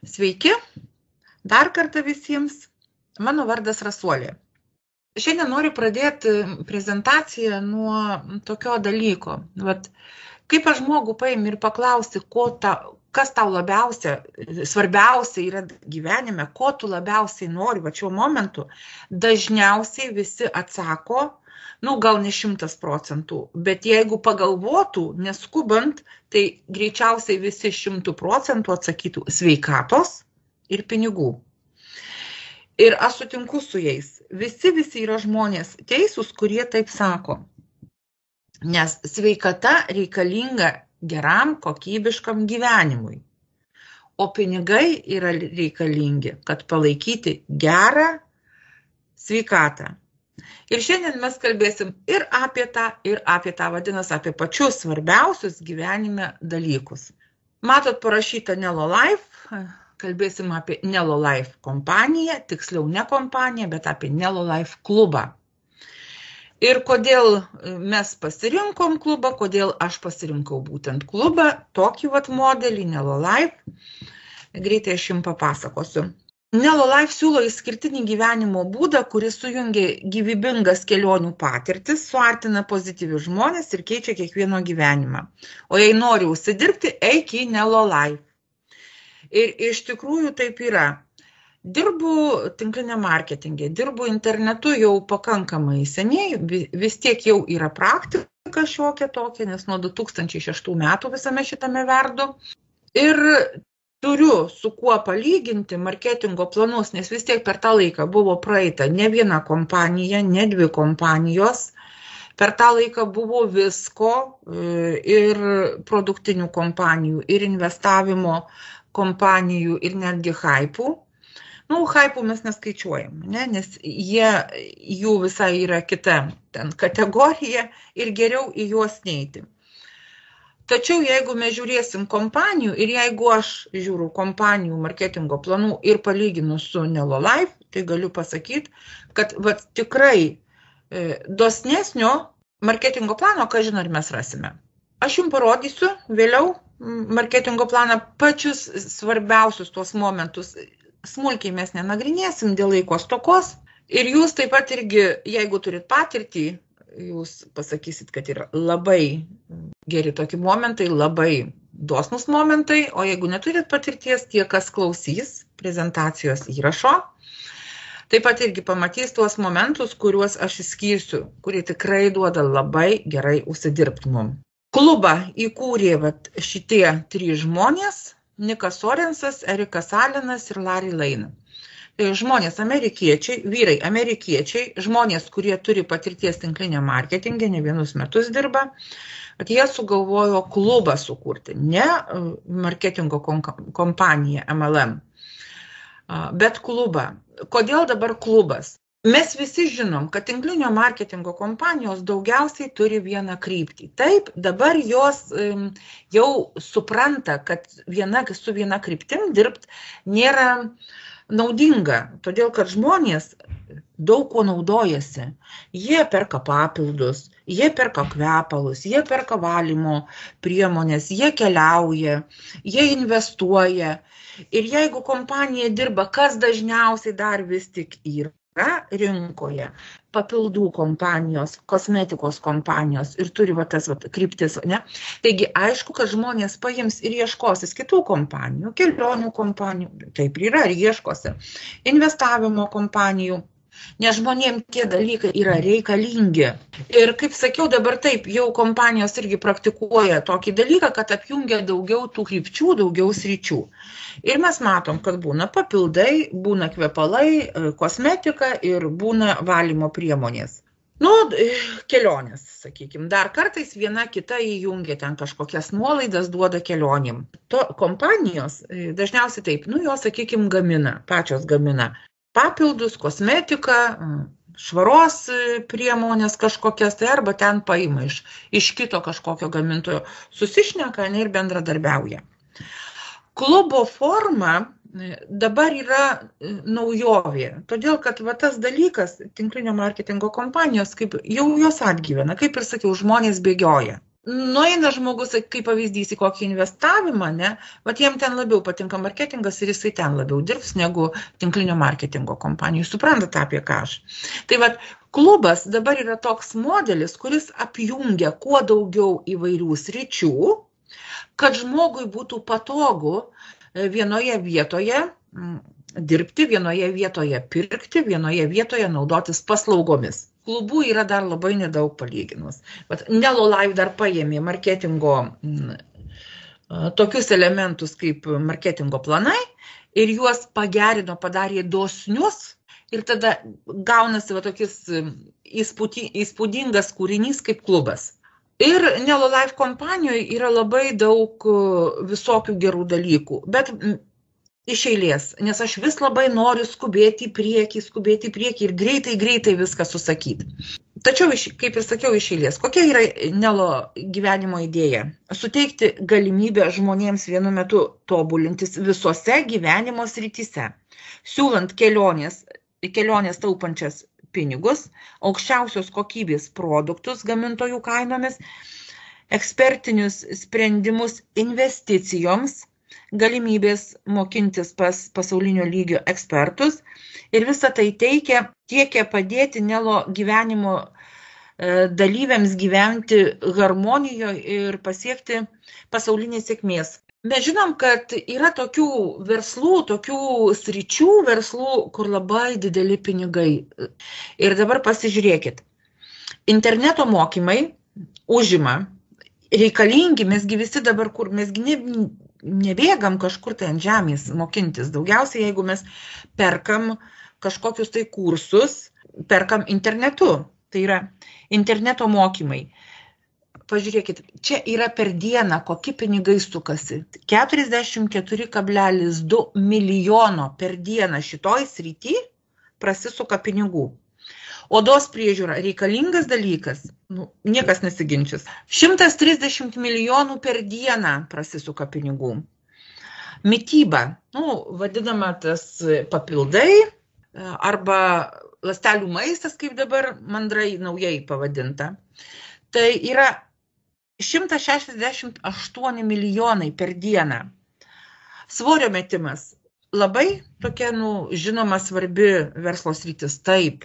Sveiki, dar kartą visiems. Mano vardas Rasuolė. Šiandien noriu pradėti prezentaciją nuo tokio dalyko. Kaip aš žmogų paimi ir paklausi, kas tau svarbiausia yra gyvenime, ko tu labiausiai nori, šiuo momentu, dažniausiai visi atsako, gal ne 100%, bet jeigu pagalvotų, neskubant, tai greičiausiai visi 100% atsakytų sveikatos ir pinigų. Ir aš sutinku su jais. Visi yra žmonės teisūs, kurie taip sako. Nes sveikata reikalinga geram, kokybiškam gyvenimui. O pinigai yra reikalingi, kad palaikyti gerą sveikatą. Ir šiandien mes kalbėsim ir apie tą, vadinasi, apie pačius svarbiausius gyvenime dalykus. Matot parašyta Nelo Life, kalbėsim apie Nelo Life kompaniją, tiksliau ne kompaniją, bet apie Nelo Life klubą. Ir kodėl mes pasirinkom klubą, kodėl aš pasirinkau būtent klubą, tokį modelį Nelo Life, greitai aš jums papasakosiu. Nelo Life siūlo išskirtinį gyvenimo būdą, kuris sujungia gyvybingas kelionių patirtis, suartina pozityvius žmonės ir keičia kiekvieno gyvenimą. O jei nori užsidirbti, eik į Nelo Life. Ir iš tikrųjų taip yra. Dirbu tinklinė marketingė, dirbu internetu jau pakankamai seniai, vis tiek jau yra praktika šiokia tokia, nes nuo 2006 metų visame šitame verdu. Ir turiu su kuo palyginti marketingo planus, nes vis tiek per tą laiką buvo praeita ne viena kompanija, ne dvi kompanijos. Per tą laiką buvo visko ir produktinių kompanijų, ir investavimo kompanijų, ir netgi hypų. Hypų mes neskaičiuojam, nes jų visai yra kita kategorija ir geriau į juos neiti. Tačiau jeigu mes žiūrėsim kompanijų ir jeigu aš žiūriu kompanijų marketingo planų ir palyginu su Nelo Life, tai galiu pasakyti, kad tikrai dosnesnio marketingo plano, kažin ar mes rasime. Aš jums parodysiu vėliau marketingo planą, pačius svarbiausius tuos momentus. Smulkiai mes nenagrinėsim dėl laiko stokos. Ir jūs taip pat irgi, jeigu turit patirtį, jūs pasakysit, kad yra labai geri tokie momentai, labai dosnus momentai, o jeigu neturit patirties, tie, kas klausys prezentacijos įrašo, taip pat irgi pamatys tuos momentus, kuriuos aš išskirsiu, kurie tikrai duoda labai gerai užsidirbti mum. Klubą įkūrė šitie 3 žmonės, Nikas Sorensas, Erikas Alenas ir Larry Lane. Tai žmonės amerikiečiai, vyrai amerikiečiai, žmonės, kurie turi patirties tinklinė marketingė, ne vienus metus dirba, bet jie sugalvojo klubą sukurti, ne marketingo kompaniją MLM, bet klubą. Kodėl dabar klubas? Mes visi žinom, kad tinklinio marketingo kompanijos daugiausiai turi vieną kryptį. Taip, dabar jos jau supranta, kad su viena kryptim dirbti nėra naudinga, todėl kad žmonės daug ko naudojasi. Jie perka papildus, jie perka kvepalus, jie perka valymo priemonės, jie keliauja, jie investuoja. Ir jeigu kompanija dirba, kas dažniausiai dar vis tik yra rinkoje, papildų kompanijos, kosmetikos kompanijos ir turi tas kryptis, ne? Taigi aišku, kad žmonės paims ir ieškosis kitų kompanijų, kelionių kompanijų, taip yra ir ieškosi, investavimo kompanijų, nes žmonėms tie dalykai yra reikalingi. Ir kaip sakiau, dabar taip, jau kompanijos irgi praktikuoja tokį dalyką, kad apjungia daugiau tų krypčių, daugiau sričių. Ir mes matom, kad būna papildai, būna kvepalai, kosmetika ir būna valymo priemonės. Kelionės, sakykime, dar kartais viena kita įjungia ten kažkokias nuolaidas, duoda kelionėm. Kompanijos dažniausiai taip, jos, sakykime, pačios gamina papildus, kosmetiką, švaros priemonės kažkokias, tai arba ten paima iš kito kažkokio gamintojo, susišneka ir bendradarbiauja. Klubo forma dabar yra naujovė, todėl kad tas dalykas tinklinio marketingo kompanijos, kaip jau jos atgyvena, kaip ir sakiau, žmonės bėgioja. nueina žmogus, kaip pavyzdys, į kokį investavimą, ne, vat jam ten labiau patinka marketingas ir jisai ten labiau dirbs negu tinklinio marketingo kompanijų. Suprantate, apie ką aš. Tai vat, klubas dabar yra toks modelis, kuris apjungia kuo daugiau įvairių sričių, kad žmogui būtų patogu vienoje vietoje dirbti, vienoje vietoje pirkti, vienoje vietoje naudotis paslaugomis. Klubų yra dar labai nedaug palyginus. Nelo Life dar paėmė marketingo tokius elementus kaip marketingo planai ir juos pagerino, padarė dosnius ir tada gaunasi va tokis įspūdingas kūrinys kaip klubas. Ir Nelo Life kompanijoje yra labai daug visokių gerų dalykų, bet iš eilės, nes aš vis labai noriu skubėti į priekį ir greitai viską susakyti. Tačiau, kaip ir sakiau, iš eilės, kokia yra Nelo gyvenimo idėja? Suteikti galimybę žmonėms vienu metu tobulintis visose gyvenimo srityse, siūlant kelionės taupančias pinigus, aukščiausios kokybės produktus gamintojų kainomis, ekspertinius sprendimus investicijoms, galimybės mokintis pas pasaulinio lygio ekspertus ir visą tai tiekia padėti Nelo gyvenimo dalyviams gyventi harmonijoje ir pasiekti pasaulinės sėkmės. Mes žinom, kad yra tokių verslų, tokių sričių verslų, kur labai dideli pinigai. Ir dabar pasižiūrėkit, interneto mokymai užima, reikalingi, mesgi visi dabar, kur mesgi nebėgam kažkur tai ant žemės mokintis. Daugiausiai, jeigu mes perkam kažkokius tai kursus, perkam internetu. Tai yra interneto mokymai. Pažiūrėkit, čia yra per dieną, kokie pinigai sukasi. 44,2 milijono per dieną šitoj srity prasisuka pinigų. Odos priežiūra reikalingas dalykas, niekas nesiginčys. 130 milijonų per dieną prasisuka pinigų. Mityba, vadinama tas papildai arba ląstelių maistas, kaip dabar mandrai naujai pavadinta. Tai yra 168 milijonai per dieną. Svorio metimas labai tokia, žinoma, svarbi verslo sritis, taip.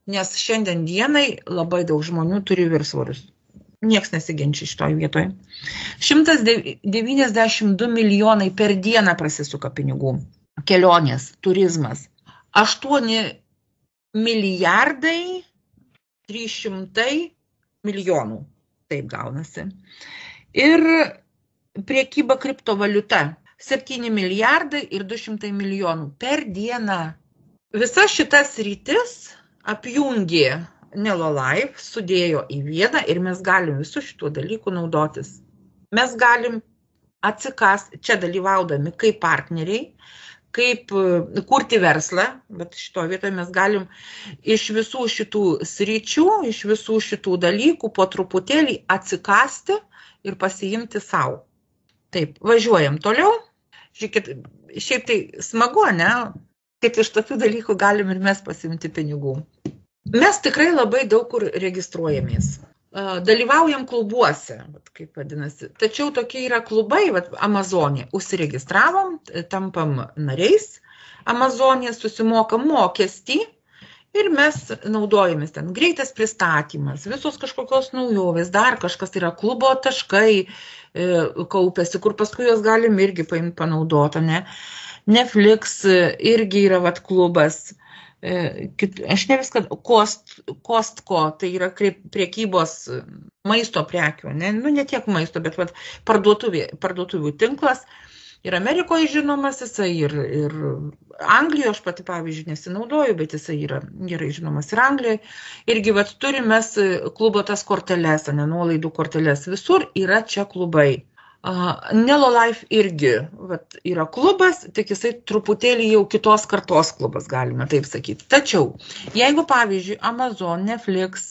Nes šiandien dienai labai daug žmonių turi viršsvorius. Niekas nesiginčia šitoj vietoje. 192 milijonai per dieną prasisuka pinigų. Kelionės, turizmas. 8 milijardai 300 milijonų. Taip gaunasi. Ir priekyba kriptovaliuta. 7 milijardai ir 200 milijonų per dieną. Visa šitas rytis apjungė Nelo Life, sudėjo į vieną ir mes galim visų šitų dalykų naudotis. Mes galim atsikasti, čia dalyvaudami kaip partneriai, kaip kurti verslą, bet šitoje vietoje mes galim iš visų šitų sričių, iš visų šitų dalykų po truputėlį atsikasti ir pasiimti savo. Taip, važiuojam toliau. Žiūrėkit, šiaip tai smagu, ne? Kad iš tokių dalykų galim ir mes pasiimti pinigų. Mes tikrai labai daug kur registruojamės. Dalyvaujam klubuose, kaip vadinasi. Tačiau tokie yra klubai, Amazonė. Užsiregistravom, tampam nariais. Amazonė susimokam mokestį ir mes naudojamės ten. Greitas pristatymas, visos kažkokios naujovės, dar kažkas yra klubo taškai kaupėsi, kur paskui jos galim irgi paimti panaudoti, ne? Netflix irgi yra klubas. Aš ne viską, Costco, tai yra priekybos maisto prekių, ne tiek maisto, bet parduotuvių tinklas. Ir Amerikoje žinomas jisai, ir Anglijoje, aš pati pavyzdžiui nesinaudoju, bet jisai yra gerai žinomas ir Anglijoje. Irgi turime klubo tas korteles, nuolaidų korteles, visur yra čia klubai. Nelo Life irgi yra klubas, tik jisai truputėlį jau kitos kartos klubas, galime taip sakyti. Tačiau, jeigu pavyzdžiui Amazon, Netflix,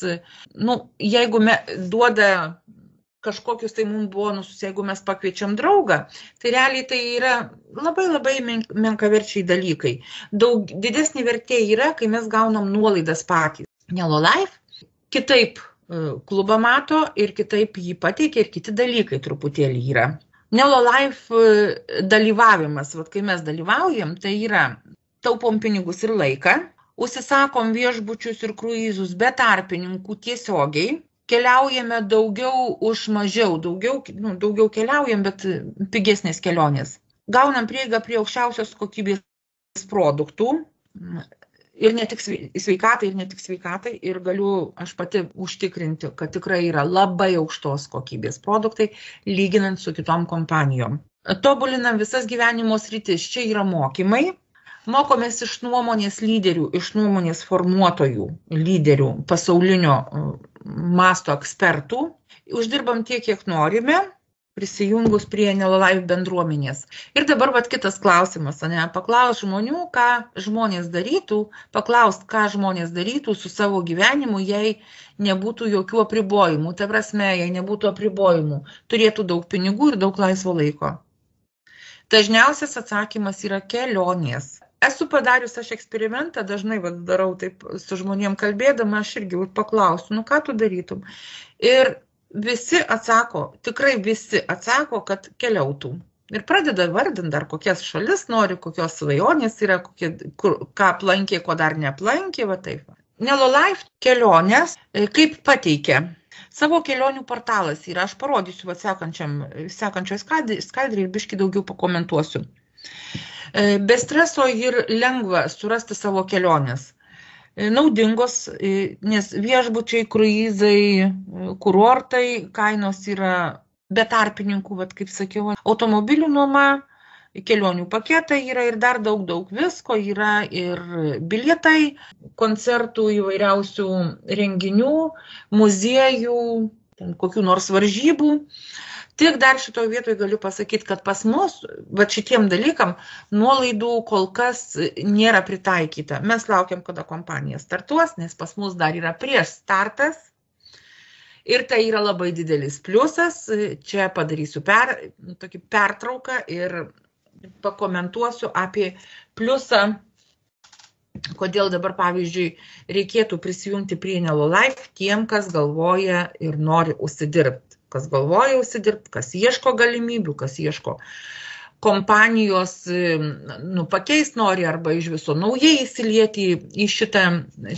jeigu duoda kažkokius tai mums bonusus, jeigu mes pakviečiam draugą, tai realiai tai yra labai menkaverčiai dalykai. Daug didesnė vertė yra, kai mes gaunam nuolaidas patys. Nelo Life kitaip klubą mato ir kitaip jį pateikia ir kiti dalykai truputėlį yra. Nelo Life dalyvavimas, kai mes dalyvaujam, tai yra taupom pinigus ir laiką, užsisakom viešbučius ir kruizus be tarpininkų tiesiogiai, keliaujame daugiau už mažiau, daugiau keliaujam, bet pigesnės kelionės. Gaunam prieigą prie aukščiausios kokybės produktų, ir ne tik sveikatai, ir galiu aš pati užtikrinti, kad tikrai yra labai aukštos kokybės produktai, lyginant su kitom kompanijom. Tobulinam visas gyvenimo sritis, čia yra mokymai, mokomės iš nuomonės lyderių, iš nuomonės formuotojų, lyderių, pasaulinio masto ekspertų, uždirbam tiek, kiek norime, prisijungus prie Nelo Life bendruomenės. Ir dabar kitas klausimas, paklaus žmonių, ką žmonės darytų su savo gyvenimu, jei nebūtų jokių apribojimų. Ta prasme, jei nebūtų apribojimų, turėtų daug pinigų ir daug laisvo laiko. Dažniausias atsakymas yra kelionės. Esu padarius aš eksperimentą, dažnai darau taip su žmonėm kalbėdama, aš irgi paklausiu, ką tu darytum. Ir visi atsako, tikrai visi atsako, kad keliautų. Ir pradeda vardinti dar kokias šalis nori, kokios svajonės yra, ką aplankė, ko dar neaplankė, taip. Nelo Life kelionės kaip pateikia. Savo kelionių portalas yra, aš parodysiu sekančioje skaidrėje ir biškį daugiau pakomentuosiu. Be streso ir lengva surasti savo kelionės. Naudingos, nes viešbučiai, kruizai, kurortai, kainos yra be tarpininkų, kaip sakiau, automobilių nuoma, kelionių paketai yra ir dar daug visko, yra ir bilietai, koncertų įvairiausių renginių, muziejų, kokių nors varžybų. Tik dar šitoje vietoje galiu pasakyti, kad pas mus, šitiem dalykam, nuolaidų kol kas nėra pritaikyta. Mes laukiam, kada kompanija startuos, nes pas mus dar yra prieš startas. Ir tai yra labai didelis pliusas. Čia padarysiu tokį pertrauką ir pakomentuosiu apie pliusą, kodėl dabar, pavyzdžiui, reikėtų prisijungti prie Nelo Life tiem, kas galvoja ir nori užsidirbti. Kas galvoja užsidirbti, kas ieško galimybių, kas ieško kompanijos pakeist nori arba iš viso naujai įsilieti į šitą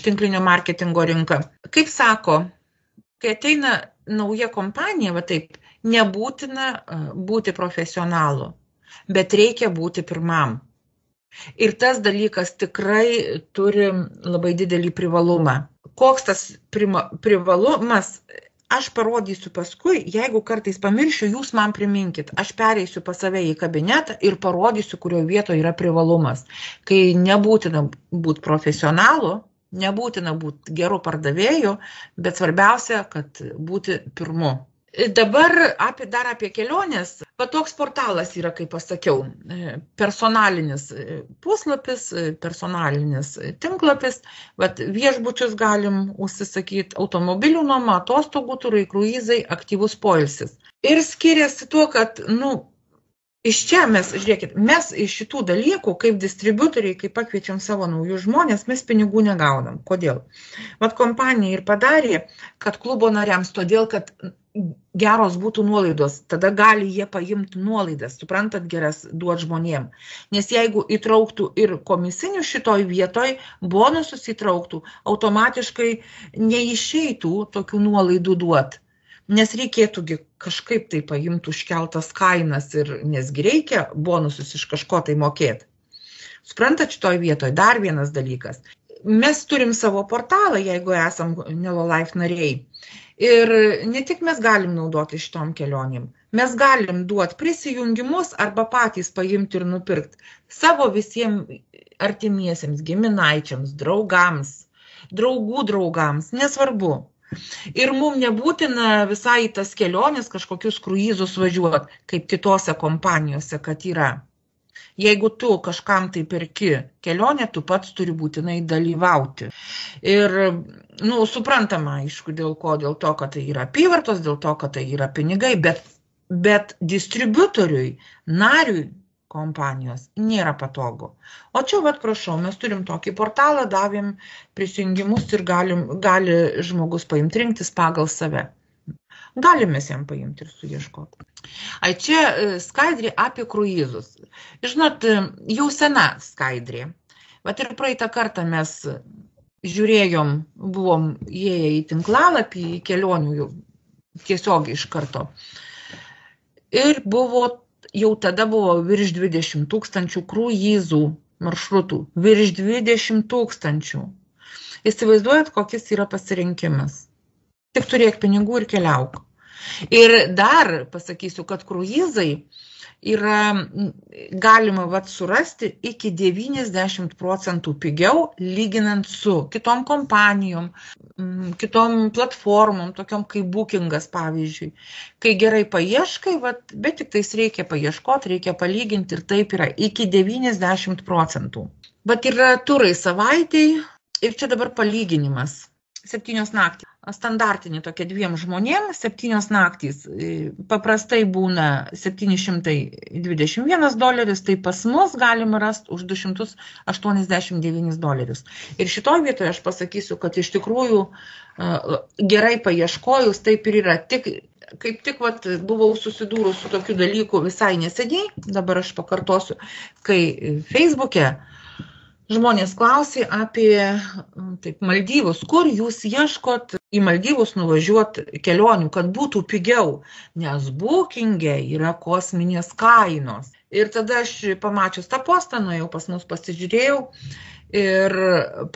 tinklinio marketingo rinką. Kaip sako, kai ateina nauja kompanija, nebūtina būti profesionalu, bet reikia būti pirmam. Ir tas dalykas tikrai turi labai didelį privalumą. Koks tas privalumas? Aš parodysiu paskui, jeigu kartais pamiršiu, jūs man priminkit. Aš pereisiu pas save į kabinetą ir parodysiu, kurioje vietoje yra privalumas. Kai nebūtina būti profesionalu, nebūtina būti geru pardavėju, bet svarbiausia, kad būti pirmu. Dabar dar apie kelionės. Toks portalas yra, kaip pasakiau, personalinis puslapis, personalinis tinklapis. Viešbučius galim užsisakyti, automobilių nuoma, atostogų turai, kruizai, aktyvus poilsis. Ir skiriasi tuo, kad, iš čia mes iš šitų dalykų, kaip distributoriai, kai pakviečiam savo naujus žmonės, mes pinigų negaunam. Kodėl? Kompanija ir padarė, kad klubo nariams, todėl, kad geros būtų nuolaidos, tada gali jie paimti nuolaidas, suprantat, geras duot žmonėm. Nes jeigu įtrauktų ir komisinių šitoj vietoj, bonusus įtrauktų, automatiškai neišeitų tokių nuolaidų duot. Nes reikėtųgi kažkaip tai paimti užkeltas kainas, nesgi reikia bonusus iš kažko tai mokėti. Suprantat, šitoj vietoj dar vienas dalykas. Mes turim savo portalą, jeigu esam Nelo Life nariai. Ir ne tik mes galim naudoti šitom kelionėm, mes galim duoti prisijungimus arba patys paimti ir nupirkti savo visiems artimiesiems, giminaičiams, draugams, draugų draugams, nesvarbu. Ir mums nebūtina visai tas kelionės kažkokius kruizus važiuoti, kaip kitose kompanijose, kad yra. Jeigu tu kažkam tai perki kelionę, tu pats turi būtinai dalyvauti. Ir, suprantama, aišku, dėl ko, dėl to, kad tai yra apyvartos, dėl to, kad tai yra pinigai, bet distributoriui, nariui, kompanijos. Nėra patogu. O čia, vat, prašau, mes turim tokį portalą, davėm prisijungimus ir gali žmogus paimti rinktis pagal save. Galime jam paimti ir suieškoti. Ai, čia skaidrė apie kruizus. Žinot, jau sena skaidrė. Vat ir praeitą kartą mes žiūrėjom, buvom įėję į tinklalapį, į kelionių jau tiesiog iš karto. Ir jau tada buvo virš 20 000 kruizų maršrutų. Virš 20 000. Įsivaizduojat, kokis yra pasirinkimas. Tik turėk pinigų ir keliauk. Ir dar pasakysiu, kad kruizai yra galima surasti iki 90% pigiau, lyginant su kitom kompanijom, kitom platformom, tokiom kaip Bookingas, pavyzdžiui. Kai gerai paieškai, bet tik tais reikia paieškoti, reikia palyginti ir taip yra iki 90%. Bet yra turai savaitėj ir čia dabar palyginimas. 7 naktys. Standartinė tokia 2 žmonėm, 7 naktys. Paprastai būna $721, tai pas mus galima rasti už $289. Ir šitoj vietoje aš pasakysiu, kad iš tikrųjų gerai paieškojus, taip ir yra. Kaip tik buvau susidūrus su tokiu dalyku visai neseniai, dabar aš pakartosiu, kai Facebook'e žmonės klausė apie Maldyvus, kur jūs ieškot į Maldyvus nuvažiuoti kelionių, kad būtų pigiau, nes Booking'e yra kosminės kainos. Ir tada aš pamačius tą postą, nuėjau pas mus pasižiūrėjau ir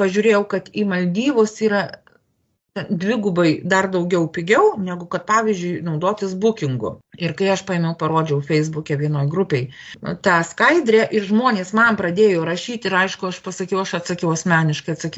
pažiūrėjau, kad į Maldyvus yra dvigubai dar daugiau pigiau, negu kad, pavyzdžiui, naudotis Bookingu. Ir kai aš paėmiau, parodžiau Facebook'e vienoj grupiai tą skaidrę ir žmonės man pradėjo rašyti ir aišku, aš atsakiau asmeniškai, tai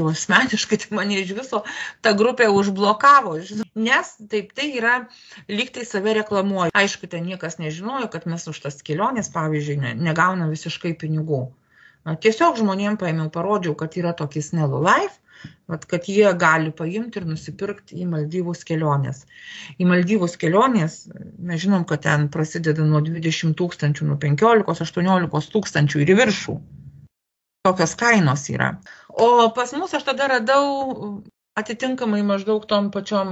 mane iš viso ta grupė užblokavo, nes taip tai yra, lyg tai save reklamuoja. Aišku, ten niekas nežinojo, kad mes už tas kelionės, pavyzdžiui, negaunam visiškai pinigų. Tiesiog žmonėm paėmiau, parodžiau, kad yra tokis Nelo Life, kad jie gali paimti ir nusipirkti į Maldyvus kelionės. Į Maldyvus kelionės, mes žinom, kad ten prasideda nuo 20 000, nuo 15-18 000 ir į viršų. Tokios kainos yra. O pas mus aš tada radau atitinkamai maždaug tom pačiom,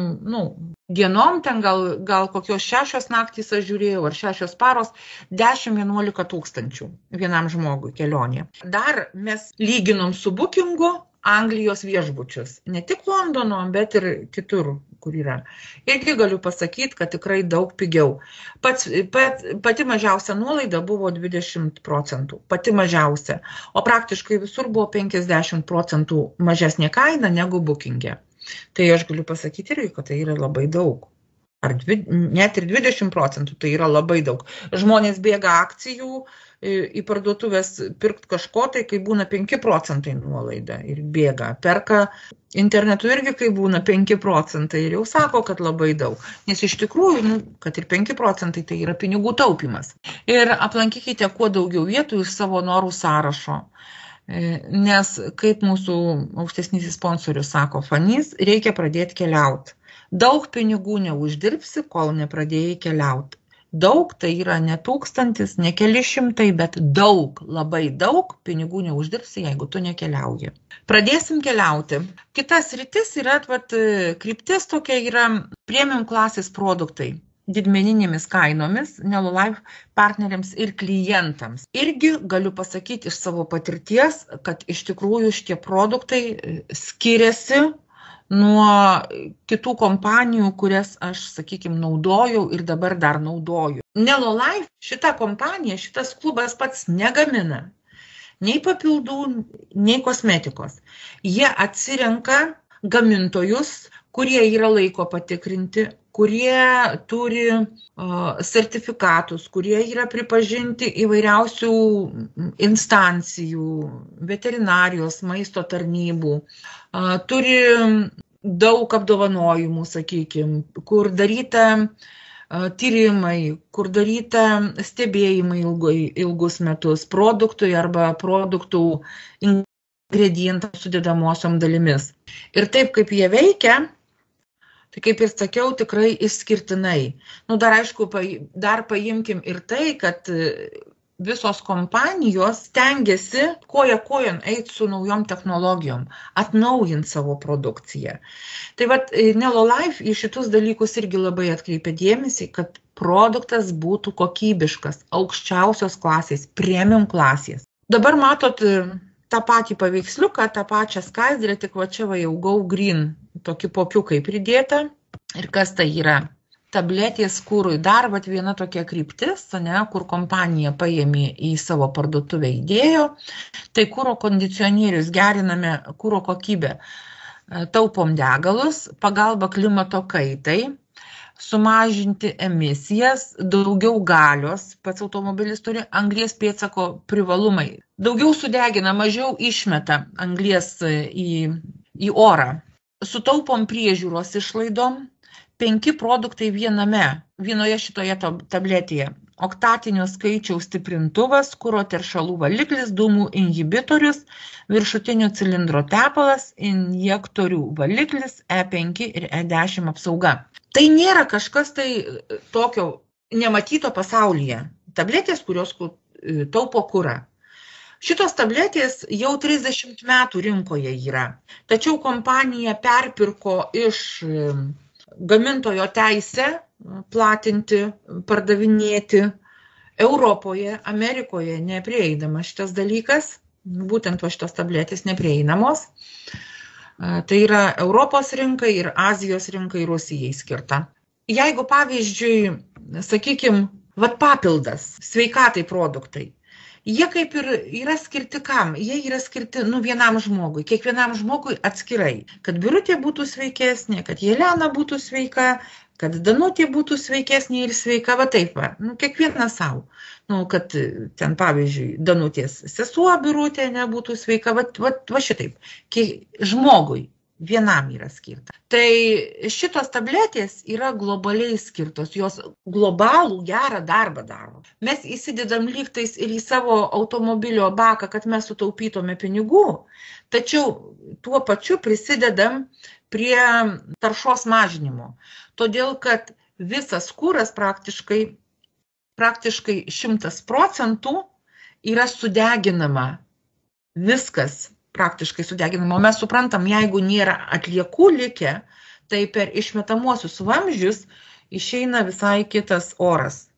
dienom, ten gal kokios 6 naktys aš žiūrėjau, ar 6 paros, 10-11 000 vienam žmogui kelionė. Dar mes lyginom su Bookingu Anglijos viešbučius. Ne tik Londono, bet ir kitur, kur yra. Irgi galiu pasakyti, kad tikrai daug pigiau. Pati mažiausia nuolaida buvo 20%. Pati mažiausia. O praktiškai visur buvo 50% mažesnė kaina negu Booking'e. Tai aš galiu pasakyti irgi, kad tai yra labai daug. Net ir 20% tai yra labai daug. Žmonės bėga akcijų į parduotuvės pirkti kažko, tai kai būna 5% nuolaida ir bėga. Perka internetu irgi, kai būna 5% ir jau sako, kad labai daug. Nes iš tikrųjų, kad ir 5% tai yra pinigų taupimas. Ir aplankykite kuo daugiau vietų iš savo norų sąrašo. Nes, kaip mūsų aukštesnysis sponsorius sako, Fanys, reikia pradėti keliauti. Daug pinigų neuždirbsi, kol nepradėjai keliauti. Daug, tai yra ne 1000, ne keli šimtai, bet daug, labai daug pinigų neuždirbsi, jeigu tu nekeliauji. Pradėsim keliauti. Kitas rytis yra, kryptis tokia yra premium klasės produktai. Didmeninėmis kainomis, Nelo Life partneriams ir klientams. Irgi galiu pasakyti iš savo patirties, kad iš tikrųjų šitie produktai skiriasi nuo kitų kompanijų, kurias aš, sakykime, naudojau ir dabar dar naudoju. Nelo Life, šita kompanija, šitas klubas pats negamina nei papildų, nei kosmetikos. Jie atsirenka gamintojus, kurie yra laiko patikrinti, kurie turi sertifikatus, kurie yra pripažinti įvairiausių instancijų, veterinarijos, maisto tarnybų, turi daug apdovanojimų, sakykime, kur daryta tyrimai, kur daryta stebėjimai ilgus metus produktui arba produktų ingredientams sudedamosiom dalimis. Ir taip, kaip jie veikia, tai kaip ir sakiau, tikrai išskirtinai. Dar aišku, dar paimkim ir tai, kad visos kompanijos stengiasi koja kojon eiti su naujom technologijom, atnaujinti savo produkciją. Tai vat Nelolife į šitus dalykus irgi labai atkreipia dėmesį, kad produktas būtų kokybiškas, aukščiausios klasės, premium klasės. Dabar matot tą patį paveiksliuką, tą pačią skaidrę, tik va čia va jau Go Green tokį popiukai pridėta. Ir kas tai yra? Tabletės kūrui dar vat viena tokia kryptis, kur kompanija paėmė į savo parduotuvę įdėjo, tai kūro kondicionierius, geriname kūro kokybę, taupom degalus, pagalba klimato kaitai, sumažinti emisijas, daugiau galios, pats automobilis turi anglies pėdsako privalumai. Daugiau sudegina, mažiau išmeta anglies į orą. Sutaupom priežiūros išlaidom, 5 produktai vienoje šitoje tabletėje. Oktatinio skaičiaus stiprintuvas, kuro teršalų valiklis, dūmų inhibitorius, viršutinio cilindro tepalas, injektorių valiklis, E5 ir E10 apsauga. Tai nėra kažkas tai tokio nematyto pasaulyje. Tabletės, kurios taupo kurą. Šitos tabletės jau 30 metų rinkoje yra. Tačiau kompanija perpirko iš gamintojo teisę platinti, pardavinėti Europoje, Amerikoje neprieinamas šitas dalykas, būtent šitos tabletės neprieinamos. Tai yra Europos rinkai ir Azijos rinkai Rusijai skirta. Jeigu pavyzdžiui, sakykime, papildas, sveikatai produktai, jie kaip ir yra skirti kam? Jie yra skirti vienam žmogui, kiekvienam žmogui atskirai. Kad Birutė būtų sveikesnė, kad Jelena būtų sveika, kad Danutė būtų sveikesnė ir sveika, va taip va, kiekvienas savo. Kad ten pavyzdžiui Danutės sesuo Birutė nebūtų sveika, va šitaip. Žmogui vienam yra skirta. Tai šitos tabletės yra globaliai skirtos, jos globalų gerą darbą daro. Mes įsidedam lygtais ir į savo automobilio baką, kad mes sutaupytume pinigų, tačiau tuo pačiu prisidedam prie taršos mažinimo. Todėl, kad visas kuras praktiškai 100% yra sudeginama. Viskas praktiškai sudeginama. Mes suprantam, jeigu nėra atliekų likę, tai per išmetamuosius vamzdžius išeina visai kitas oras.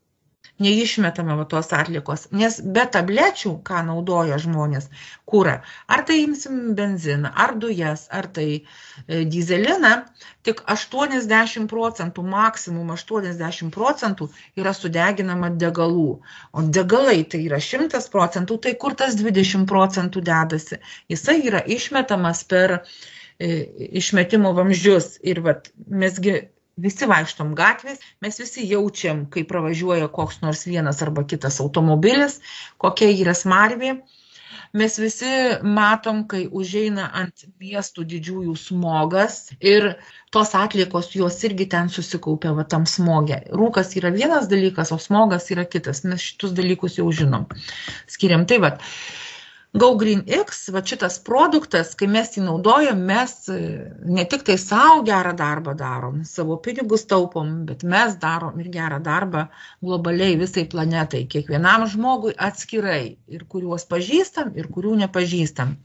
Neišmetame tos atliekos, nes be tablečių, ką naudoja žmonės, kurą, ar tai imsim benziną, ar dujas, ar tai dyzeliną, tik 80%, maksimum 80% yra sudeginama degalų. O degalai tai yra 100%, tai kur tas 20% dedasi? Jisai yra išmetamas per išmetimo vamzdžius. Ir mesgi visi vaikštom gatvės, mes visi jaučiam, kai pravažiuoja koks nors vienas arba kitas automobilis, kokia yra smarvė. Mes visi matom, kai užeina ant miestų didžiųjų smogas ir tos atliekos jos irgi ten susikaupia tam smogė. Rūkas yra vienas dalykas, o smogas yra kitas. Mes šitus dalykus jau žinom. Skiriam. Tai Go Green X, šitas produktas, kai mes jį naudojam, mes ne tik tai savo gerą darbą darom, savo pinigus taupom, bet mes darom ir gerą darbą globaliai visai planetai, kiekvienam žmogui atskirai, ir kuriuos pažįstam, ir kurių nepažįstam.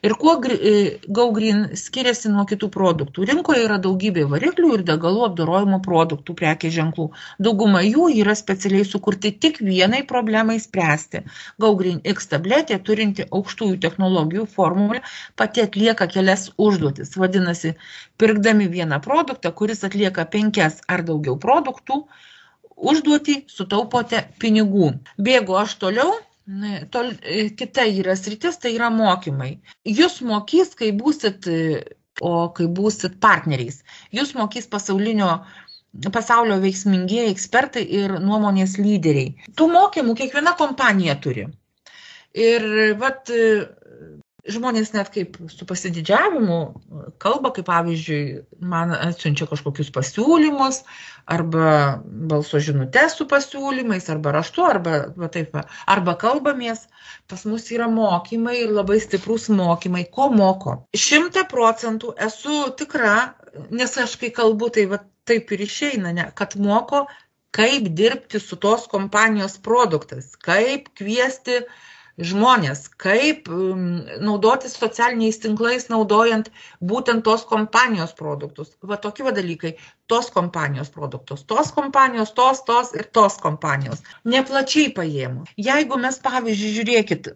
Ir kuo Go Green skiriasi nuo kitų produktų? Rinkoje yra daugybė variklių ir degalų apdorojimo produktų, prekės ženklų. Dauguma jų yra specialiai sukurti tik vienai problemai spręsti. Go Green X tabletė, turinti aukštųjų technologijų formulę, pati atlieka kelias užduotis. Vadinasi, pirkdami vieną produktą, kuris atlieka 5 ar daugiau produktų, užduotį sutaupote pinigų. Bėgu aš toliau. Kita yra sritis, tai yra mokymai. Jūs mokys, kai būsit partneriais. Jūs mokys pasaulio veiksmingieji ekspertai ir nuomonės lyderiai. Tų mokymų kiekviena kompanija turi. Ir žmonės net kaip su pasididžiavimu kalba, kaip pavyzdžiui, man atsiunčia kažkokius pasiūlymus, arba balso žinutes su pasiūlymais, arba raštu, arba kalbamės. Pas mus yra mokymai ir labai stiprus mokymai. Ko moko? 100% esu tikra, nes aš kai kalbu, tai taip ir išeina, kad moko kaip dirbti su tos kompanijos produktais, kaip kviesti žmonės, kaip naudotis socialiniais tinklais, naudojant būtent tos kompanijos produktus. Va tokie dalykai, tos kompanijos produktus, tos kompanijos, tos ir tos kompanijos. Neplačiai paėmus. Jeigu mes, pavyzdžiui, žiūrėkit,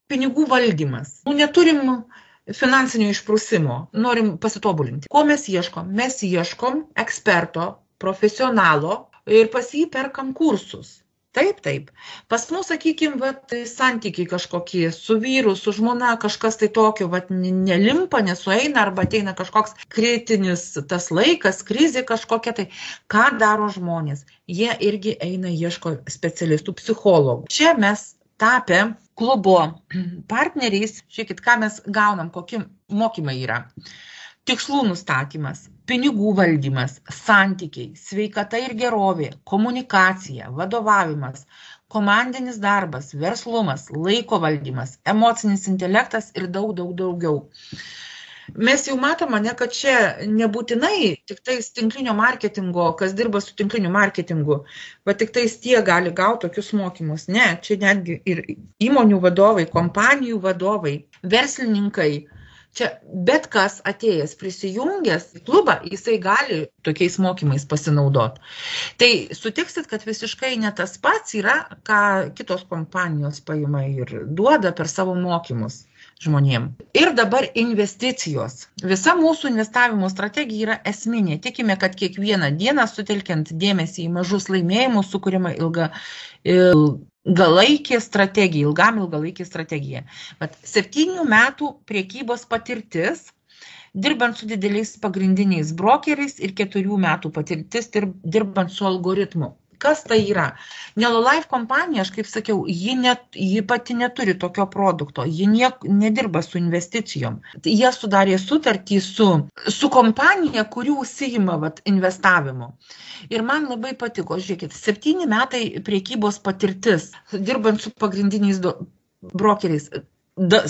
pinigų valdymas, neturim finansinio išprusimo, norim pasitobulinti. Ko mes ieškom? Mes ieškom eksperto, profesionalo ir pas jį perkam kursus. Taip. Pas mus, sakykime, santykiai kažkokie su vyru, su žmona, kažkas tai tokio, nelimpa, nesueina, arba ateina kažkoks kritinis tas laikas, krizė kažkokia tai. Ką daro žmonės? Jie irgi eina, ieško specialistų, psichologų. Čia mes tapę klubo partneriais, žiūrėkit, ką mes gaunam, kokie mokymai yra. Tikslų nustatymas, pinigų valdymas, santykiai, sveikata ir gerovė, komunikacija, vadovavimas, komandinis darbas, verslumas, laiko valdymas, emocinis intelektas ir daugiau. Mes jau matome, kad čia nebūtinai tik tais tinklinio marketingo, kas dirba su tinkliniu marketingu, bet tik tais tie gali gauti tokius mokymus. Ne, čia netgi ir įmonių vadovai, kompanijų vadovai, verslininkai. Čia bet kas atėjęs, prisijungęs į klubą, jisai gali tokiais mokymais pasinaudoti. Tai sutiksit, kad visiškai ne tas pats yra, ką kitos kompanijos paima ir duoda per savo mokymus žmonėm. Ir dabar investicijos. Visa mūsų investavimo strategija yra esminė. Tikime, kad kiekvieną dieną sutelkiant dėmesį į mažus laimėjimus sukuriama ilgalaikė strategija. Bet 7 metų priekybos patirtis, dirbant su dideliais pagrindiniais brokeriais ir 4 metų patirtis dirbant su algoritmu. Kas tai yra? Nelolife kompanija, aš kaip sakiau, ji pati neturi tokio produkto, ji nedirba su investicijom. Jie sudarė sutartį su kompanija, kuri užsiima investavimu. Ir man labai patiko, žiūrėkit, 7 metai priekybos patirtis, dirbant su pagrindiniais brokeriais.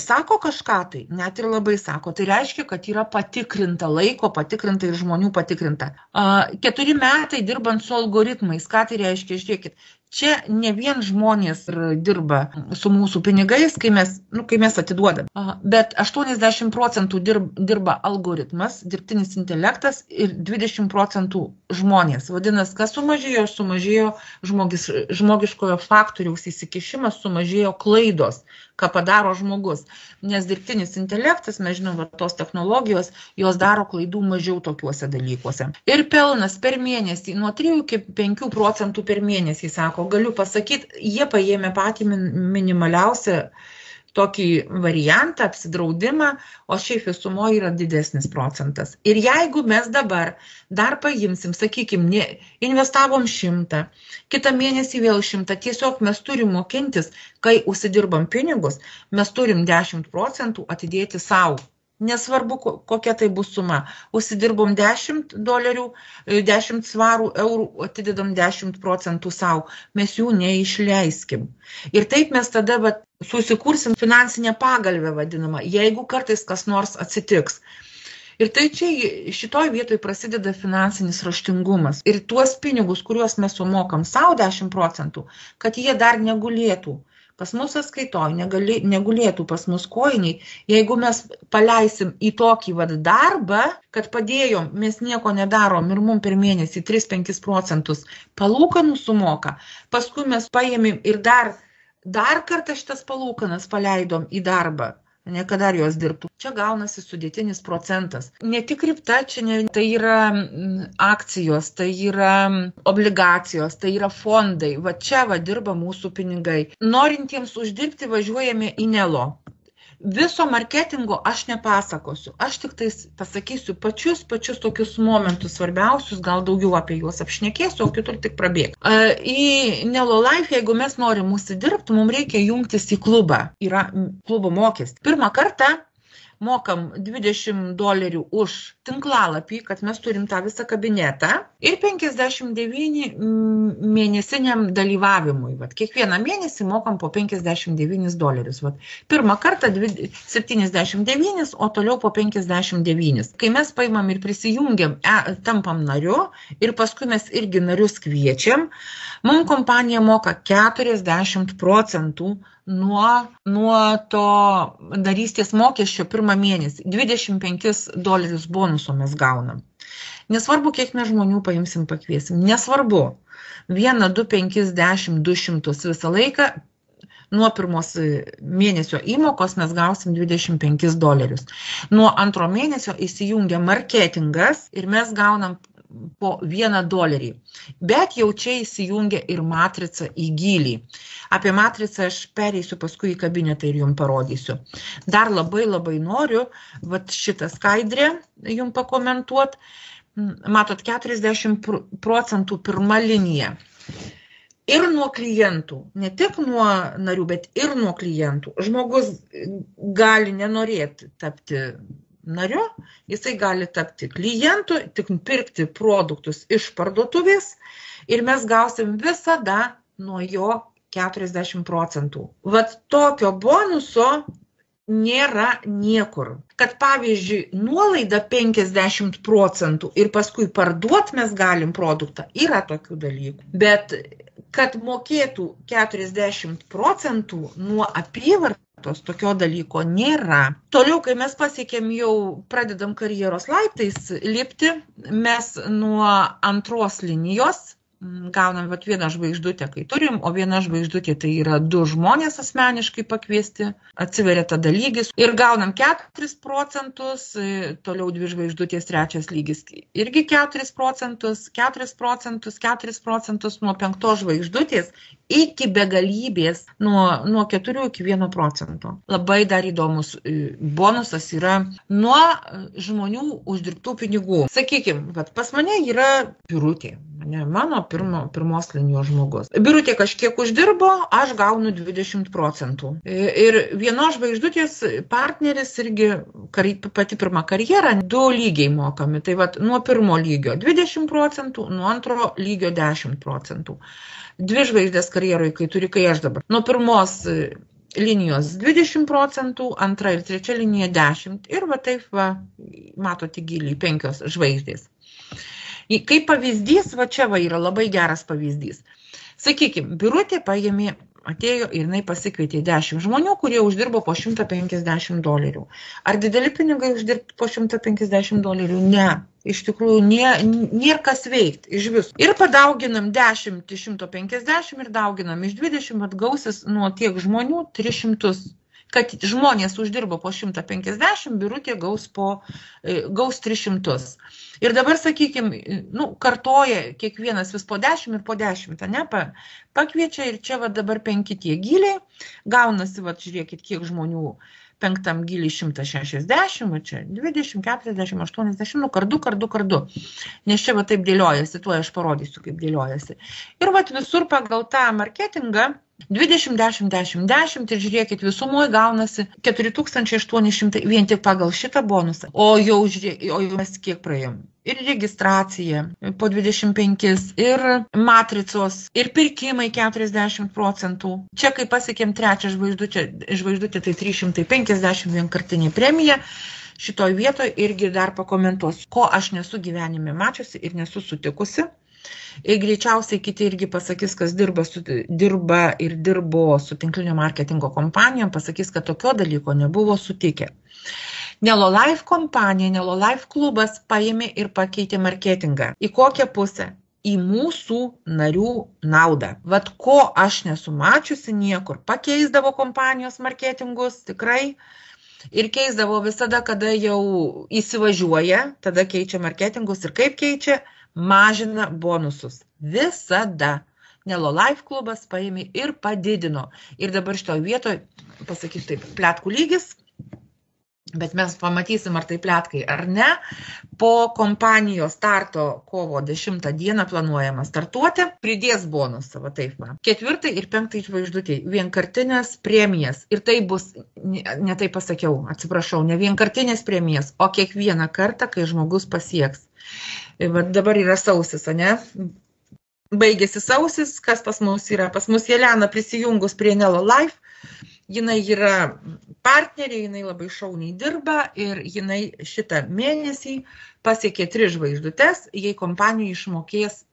Sako kažką tai, net ir labai sako, tai reiškia, kad yra patikrinta laiko, patikrinta ir žmonių patikrinta. 4 metai dirbant su algoritmais, ką tai reiškia, žiūrėkit, čia ne vien žmonės dirba su mūsų pinigais, kai mes atiduodam, bet 80% dirba algoritmas, dirbtinis intelektas ir 20% žmonės. Vadinasi, kas sumažėjo? Sumažėjo žmogiškojo faktoriaus įsikišimas, sumažėjo klaidos, ką padaro žmogus. Nes dirbtinis intelektas, mes žinom, tos technologijos, jos daro klaidų mažiau tokiuose dalykuose. Ir pelnas per mėnesį, nuo 3 iki 5% per mėnesį, sako, galiu pasakyti, jie paėmė patį minimaliausią tokį variantą, apsidraudimą, o šiaip visumoje yra didesnis procentas. Ir jeigu mes dabar dar paimsim, sakykime, investavom 100, kitą mėnesį vėl 100, tiesiog mes turim mokintis, kai užsidirbam pinigus, mes turim 10% atidėti savo. Nesvarbu, kokia tai bus suma. Užsidirbom $10, 10 svarų, eurų, atidedam 10% savo. Mes jų neišleiskim. Ir taip mes tada susikursim finansinę pagalvę vadinamą, jeigu kartais kas nors atsitiks. Ir tai čia šitoj vietoj prasideda finansinis raštingumas. Ir tuos pinigus, kuriuos mes sumokam savo 10%, kad jie dar negulėtų pas mus sąskaitoj, negulėtų pas mus kojiniai, jeigu mes paleisim į tokį darbą, kad padėjom, mes nieko nedarom ir mum per mėnesį 3-5% palūkanų sumoka, paskui mes paėmėm ir dar kartą šitas palūkanas paleidom į darbą, ne kad dar jos dirbtų. Čia gaunasi sudėtinis procentas. Ne tik kripta, tai yra akcijos, tai yra obligacijos, tai yra fondai. Čia dirba mūsų pinigai. Norintiems uždirbti važiuojame į Nelo. Viso marketingo aš nepasakosiu. Aš tik tais pasakysiu pačius tokius momentus svarbiausius, gal daugiau apie juos apšnekėsiu, o kitur tik prabėg. Į Nelolife, jeigu mes norim užsidirbti, mums reikia jungtis į klubą. Yra klubo mokestis. Pirmą kartą mokam $20 už tinklalapį, kad mes turim tą visą kabinetą ir 59 mėnesiniam dalyvavimui. Vat, kiekvieną mėnesį mokam po $59. Vat, pirmą kartą 79, o toliau po 59. Kai mes paimam ir prisijungiam, tampam nariu ir paskui mes irgi narius kviečiam, mums kompanija moka 40% nuo to narystės mokesčio pirmą mėnesį. $25 bonuso mes gaunam. Nesvarbu, kiek mes žmonių paimsim, pakviesim. Nesvarbu. 1, 2, 5, 10, 200 visą laiką. Nuo pirmos mėnesio įmokos mes gausim $25. Nuo antro mėnesio įsijungia marketingas ir mes gaunam po $1. Bet jau čia įsijungia ir matrica į gylį. Apie matricą aš pereisiu paskui į kabinetą ir jums parodysiu. Dar labai noriu šitą skaidrę jums pakomentuoti. Matot, 40% pirma linija. Ir nuo klientų, ne tik nuo narių, bet ir nuo klientų. Žmogus gali nenorėti tapti nariu, jisai gali tapti klientu, tik pirkti produktus iš parduotuvės ir mes gausim visada nuo jo 40%. Vat tokio bonuso nėra niekur. Kad pavyzdžiui, nuolaida 50% ir paskui parduot mes galim produktą, yra tokių dalykų. Bet kad mokėtų 40% nuo apyvartos, tokio dalyko nėra. Toliau, kai mes pasiekėm jau, pradedam karjeros laiptais lipti, mes nuo antros linijos gaunam vieną žvaigždutę, kai turim, o viena žvaigždutė tai yra 2 žmonės asmeniškai pakviesti, atsiveria tada lygis ir gaunam 4%, toliau 2 žvaigždutės, 3 lygis irgi 4%, 4% nuo 5 žvaigždutės iki begalybės nuo 4 iki 1%. Labai dar įdomus bonusas yra nuo žmonių uždirbtų pinigų. Sakykime, pas mane yra Birutė. Mano pirmos linijos žmogus. Birutė kažkiek uždirbo, aš gaunu 20%. Ir vienos žvaigždutės partneris irgi pati pirma karjera, 2 lygiai mokami. Tai nuo pirmo lygio 20%, nuo antro lygio 10%. 2 žvaigždės karjeroje, kai aš dabar. Nuo pirmos linijos 20%, antra ir trečia linija 10%. Ir taip, matote gilį, 5 žvaigždės. Kaip pavyzdys, čia yra labai geras pavyzdys. Sakykime, Birutė atėjo ir jinai pasikvietė 10 žmonių, kurie uždirbo po $150. Ar dideli pinigai uždirbti po $150? Ne. Iš tikrųjų, nėra kas veikti iš viso. Ir padauginam 10 iš 150 ir dauginam iš 20, atgausis nuo tiek žmonių 300. Kad žmonės uždirbo po 150, Birutė gaus 300. Ir dabar, sakykime, kartoja kiekvienas vis po 10 ir po 10, ne? Pakviečia ir čia dabar 5 tie gyliai, gaunasi, žiūrėkit, kiek žmonių 5 gilį 160, čia 20, 40, 80, kardu. Nes čia taip dėliojasi, tuo aš parodysiu, kaip dėliojasi. Ir visur pagal tą marketingą 20, 10, 10, 10 ir žiūrėkit, visumoje gaunasi 4800 vien tik pagal šitą bonusą. O jau mes kiek praėjom? Ir registracija po 25, ir matricos, ir pirkimai 40%. Čia, kai pasiekėm 3 žvaigždutę, tai 350 vienkartinė premija. Šitoj vietoje irgi dar pakomentuosiu, ko aš nesu gyvenime mačiusi ir nesu sutikusi. Ir greičiausiai kiti irgi pasakys, kas dirbo su tinklinio marketingo kompanijom, pasakys, kad tokio dalyko nebuvo sutikę. Nelolife kompanija, Nelolife klubas paėmė ir pakeitė marketingą. Į kokią pusę? Į mūsų narių naudą. Ko aš nesu mačiusi niekur. Pakeisdavo kompanijos marketingus, tikrai. Ir keisdavo visada, kada jau įsivažiuoja, tada keičia marketingus ir kaip keičia, mažina bonusus. Visada. Nelolife klubas paėmė ir padidino. Ir dabar šitoje vietoje, pasakysiu taip, pletkų lygis. Bet mes pamatysim, ar tai pletkai ar ne. Po kompanijos starto kovo 10 dieną planuojama startuoti, pridės bonusą, va taip va. 4 ir 5 žvaigždutė, vienkartinės premijas. Ir tai bus, ne taip pasakiau, atsiprašau, ne vienkartinės premijas, o kiekvieną kartą, kai žmogus pasieks. Va dabar yra sausis, ne? Baigėsi sausis, kas pas mus yra? Pas mus Jelena prisijungus prie Nelo Life. Jinai yra partnerė, jinai labai šauniai dirba ir jinai šitą mėnesį pasiekė 3 žvaigždutes, jei kompanija išmokės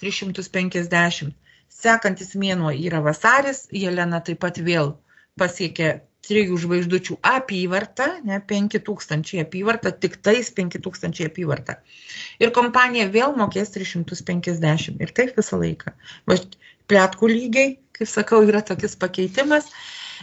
350. Sekantis mėnuo yra vasaris, Jelena taip pat vėl pasiekė 3 žvaigždučių apyvartą, ne 5000 apyvartą, tik tais 5000 apyvartą. Ir kompanija vėl mokės 350 ir taip visą laiką. Pletkų lygiai, kaip sakau, yra tokis pakeitimas.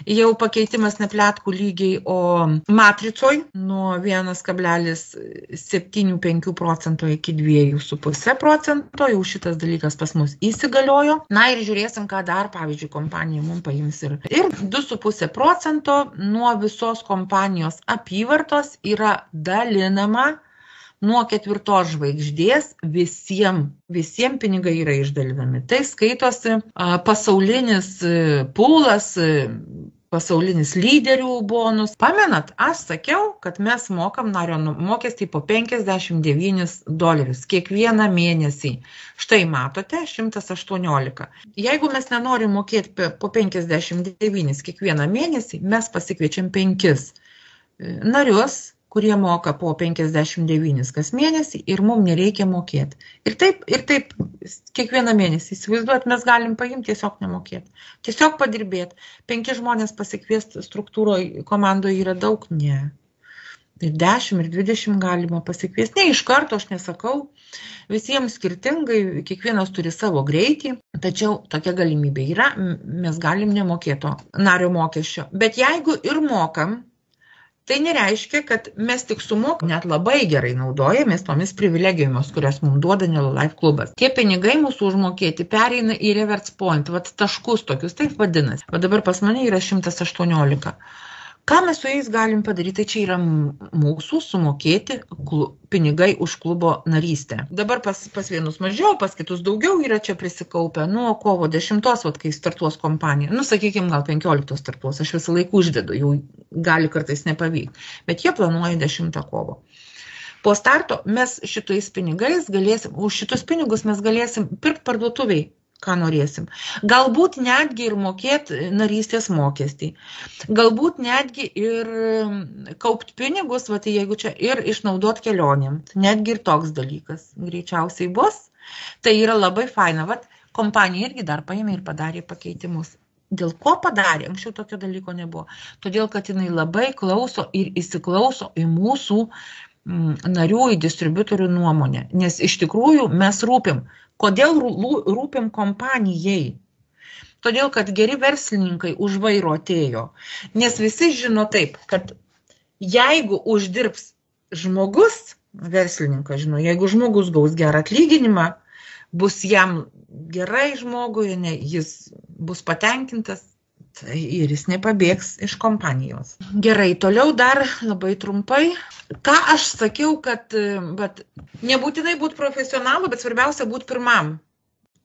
Jau pakeitimas ne pletkų lygiai, o matricoj nuo 1,75% iki 2,5%. Jau šitas dalykas pas mus įsigaliojo. Na ir žiūrėsim, ką dar, pavyzdžiui, kompanija mums paims. Ir 2,5% nuo visos kompanijos apyvartos yra dalinama nuo 4 žvaigždės visiems pinigai yra išdalinami. Tai skaitosi pasaulinis pūlas, pasaulinis lyderių bonus. Pamenat, aš sakiau, kad mes mokam nario mokestį po $59 kiekvieną mėnesį. Štai matote, 118. Jeigu mes nenorim mokėti po 59 kiekvieną mėnesį, mes pasikviečiam 5 narius, kurie moka po 59 kas mėnesį ir mums nereikia mokėti. Ir taip kiekvieną mėnesį. Įsivaizduot, mes galim paimti, tiesiog nemokėti. Tiesiog padirbėti. 5 žmonės pasikviesti struktūroje, komandoje yra daug, ne. Ir 10, ir 20 galima pasikviesti. Ne iš karto, aš nesakau. Visiems skirtingai, kiekvienas turi savo greitį, tačiau tokia galimybė yra, mes galim nemokėti nario mokesčio. Bet jeigu ir mokam, tai nereiškia, kad mes tik sumokam, net labai gerai naudojamės tomis privilegijomis, kurias mums duoda Nelo Life klubas. Tie pinigai mūsų užmokėti pereina į reverse point, taškus tokius, taip vadinasi. O dabar pas mane yra 118. Ką mes su jais galim padaryti? Tai čia yra mūsų sumokėti pinigai už klubo narystę. Dabar pas vienus mažiau, pas kitus daugiau yra čia prisikaupę. Nuo kovo 10, kai startuos kompanija. Sakykime, gal 15 startuos. Aš visą laiką uždedu, jau gali kartais nepavykti. Bet jie planuoja 10 kovo. Po starto mes šitais pinigais galėsim, už šitus pinigus mes galėsim pirkti parduotuviai, ką norėsim. Galbūt netgi ir mokėti narystės mokestį. Galbūt netgi ir kaupti pinigus, jeigu čia ir išnaudot kelionėm. Netgi ir toks dalykas greičiausiai bus. Tai yra labai faina. Kompanija irgi dar paėmė ir padarė pakeitimus. Dėl ko padarė? Anksčiau tokio dalyko nebuvo. Todėl, kad jinai labai klauso ir įsiklauso į mūsų narių, į distributorių nuomonę. Nes iš tikrųjų mes rūpim. Kodėl rūpim kompanijai? Todėl, kad geri verslininkai už vairo atėjo. Nes visi žino taip, kad jeigu uždirbs žmogus, verslininkas žino, jeigu žmogus gaus gerą atlyginimą, bus jam gerai žmogui, jis bus patenkintas, tai ir jis nepabėgs iš kompanijos. Gerai, toliau dar labai trumpai. Ką aš sakiau, kad nebūtinai būti profesionalu, bet svarbiausia būti pirmam.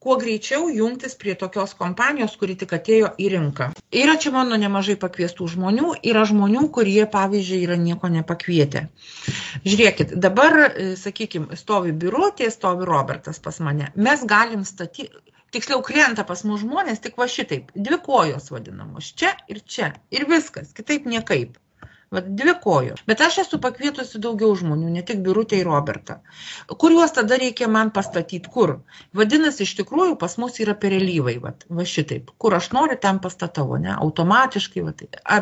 Kuo greičiau jungtis prie tokios kompanijos, kuri tik atėjo į rinką. Yra čia mano nemažai pakviestų žmonių, yra žmonių, kurie, pavyzdžiui, yra nieko nepakvietę. Žiūrėkit, dabar, sakykime, stovi Birutė, stovi Robertas pas mane. Mes galim statyti, tiksliau krenta pas mus žmonės, tik va šitaip, 2 kojos vadinamos, čia, ir viskas, kitaip niekaip. 2 kojos. Bet aš esu pakvietusi daugiau žmonių, ne tik Birutę ir Robertą. Kuriuos tada reikia man pastatyti kur? Vadinasi, iš tikrųjų pas mus yra perelyvai, va šitaip. Kur aš noriu, ten pastatau, ne? Automatiškai.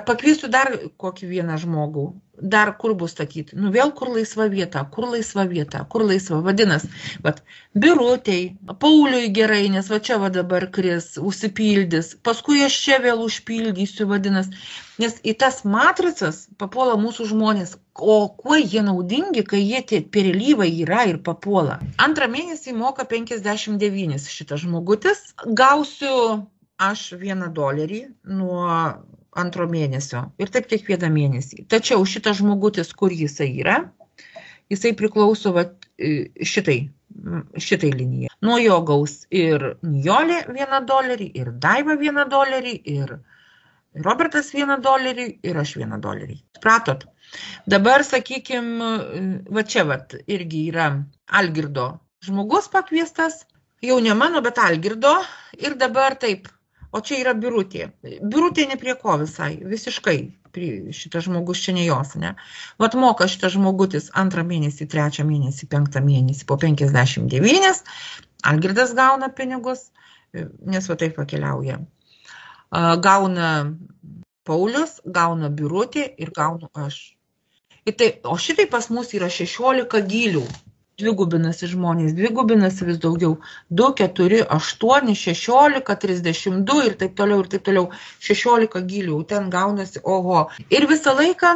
Pakviesiu dar kokį vieną žmogų. Dar kur bus statyti? Vėl kur laisva vieta, kur laisva. Vadinasi, Birutei, Pauliui gerai, nes čia dabar kris, užsipildys. Paskui aš čia vėl užpildysiu, vadinasi. Nes į tas matricas papuola mūsų žmonės. O kuo jie naudingi, kai jie tie perelyvai yra ir papuola? Antrą mėnesį moka 59 šitas žmogutis. Gausiu aš $1 nuo antro mėnesio ir taip kiekvieną mėnesį. Tačiau šitas žmogutis, kur jisai yra, jisai priklauso šitai linijai. Nuo jo gaus ir Nijolė $1, ir Daiva $1, ir Robertas $1, ir aš $1. Pratot? Dabar, sakykime, va čia irgi yra Algirdo žmogus pakviestas, jau ne mano, bet Algirdo, ir dabar taip, o čia yra Birutė. Birutė ne prie ko visai, visiškai. Šitas žmogus čia ne jos, ne? Vat moka šitas žmogutis 2 mėnesį, 3 mėnesį, 5 mėnesį po 59, Algirdas gauna pinigus, nes va taip pakeliauja. Gauna Paulius, gauna Birutė ir gaunu aš. O šitai pas mus yra 16 gylių. Dvigubinasi žmonės, dvigubinasi vis daugiau. 2, 4, 8, 16, 32 ir taip toliau, ir taip toliau. 16 gylių, ten gaunasi, oho. Ir visą laiką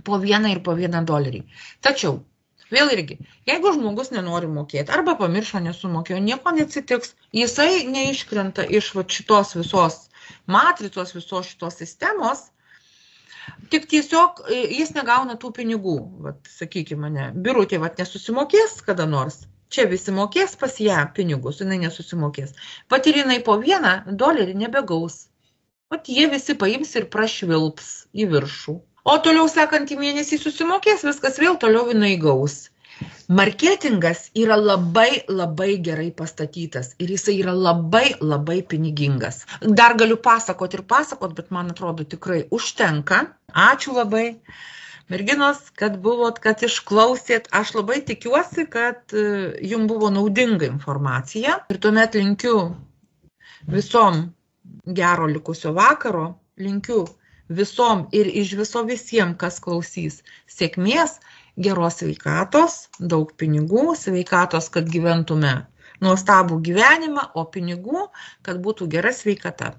po $1 ir po $1. Tačiau, vėl irgi, jeigu žmogus nenori mokėti, arba pamiršo, nesumokėjo, nieko neatsitiks, jisai neiškrenta iš šitos visos matricos, visos šitos sistemos, tik tiesiog jis negauna tų pinigų, sakykime mane, Birutė nesusimokės kada nors, čia visi mokės pas ją pinigus, jinai nesusimokės, ir jinai po $1 nebegaus, jie visi paims ir prašvilps į viršų, o toliau sekantį mėnesį susimokės, viskas vėl toliau jinai gaus. Marketingas yra labai, labai gerai pastatytas ir jisai yra labai, labai pinigingas. Dar galiu pasakot, bet man atrodo tikrai užtenka. Ačiū labai, merginos, kad buvot, kad išklausėt. Aš labai tikiuosi, kad jums buvo naudinga informacija. Ir tuomet linkiu visom gero likusio vakaro, linkiu visom ir iš viso visiems, kas klausys, sėkmės, geros sveikatos, daug pinigų, sveikatos, kad gyventume nuostabų gyvenimą, o pinigų, kad būtų gera sveikata.